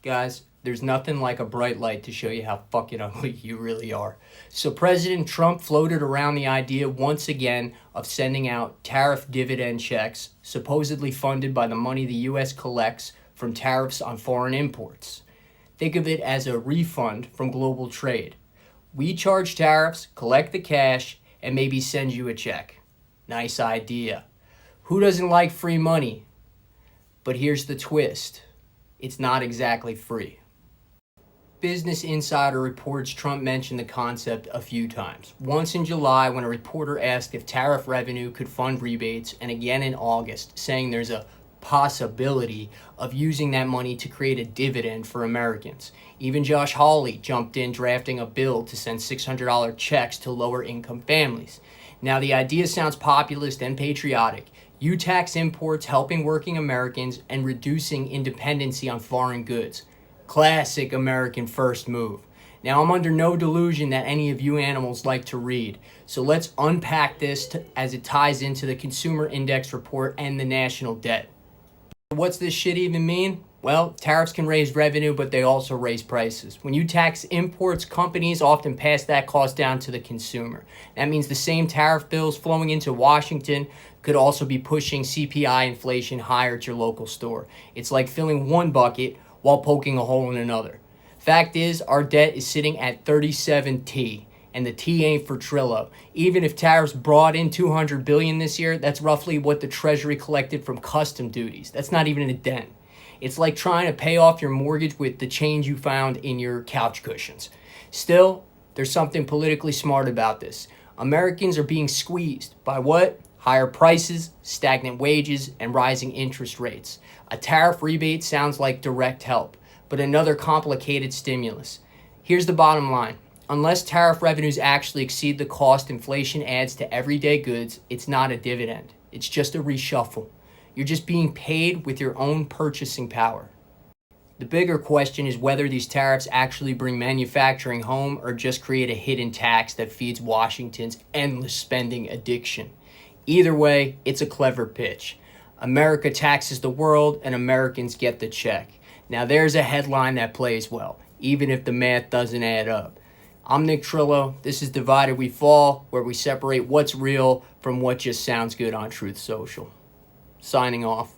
Guys, there's nothing like a bright light to show you how fucking ugly you really are. So President Trump floated around the idea once again of sending out tariff dividend checks, supposedly funded by the money the U.S. collects from tariffs on foreign imports. Think of it as a refund from global trade. We charge tariffs, collect the cash, and maybe send you a check. Nice idea. Who doesn't like free money? But here's the twist. It's not exactly free. Business Insider reports Trump mentioned the concept a few times. Once in July when a reporter asked if tariff revenue could fund rebates, and again in August, saying there's a possibility of using that money to create a dividend for Americans. Even Josh Hawley jumped in drafting a bill to send $600 checks to lower income families. Now the idea sounds populist and patriotic. You tax imports, helping working Americans and reducing dependency on foreign goods. Classic American first move. Now I'm under no delusion that any of you animals like to read. So let's unpack this as it ties into the Consumer Index report and the national debt. What's this shit even mean? Well, tariffs can raise revenue, but they also raise prices. When you tax imports, companies often pass that cost down to the consumer. That means the same tariff bills flowing into Washington could also be pushing CPI inflation higher at your local store. It's like filling one bucket while poking a hole in another. Fact is, our debt is sitting at 37T, and the T ain't for Trillo. Even if tariffs brought in $200 billion this year, that's roughly what the Treasury collected from custom duties. That's not even a dent. It's like trying to pay off your mortgage with the change you found in your couch cushions. Still, there's something politically smart about this. Americans are being squeezed by what? Higher prices, stagnant wages, and rising interest rates. A tariff rebate sounds like direct help, but another complicated stimulus. Here's the bottom line. Unless tariff revenues actually exceed the cost inflation adds to everyday goods, it's not a dividend. It's just a reshuffle. You're just being paid with your own purchasing power. The bigger question is whether these tariffs actually bring manufacturing home or just create a hidden tax that feeds Washington's endless spending addiction. Either way, it's a clever pitch. America taxes the world and Americans get the check. Now there's a headline that plays well, even if the math doesn't add up. I'm Nick Trillo. This is Divided We Fall, where we separate what's real from what just sounds good on Truth Social. Signing off.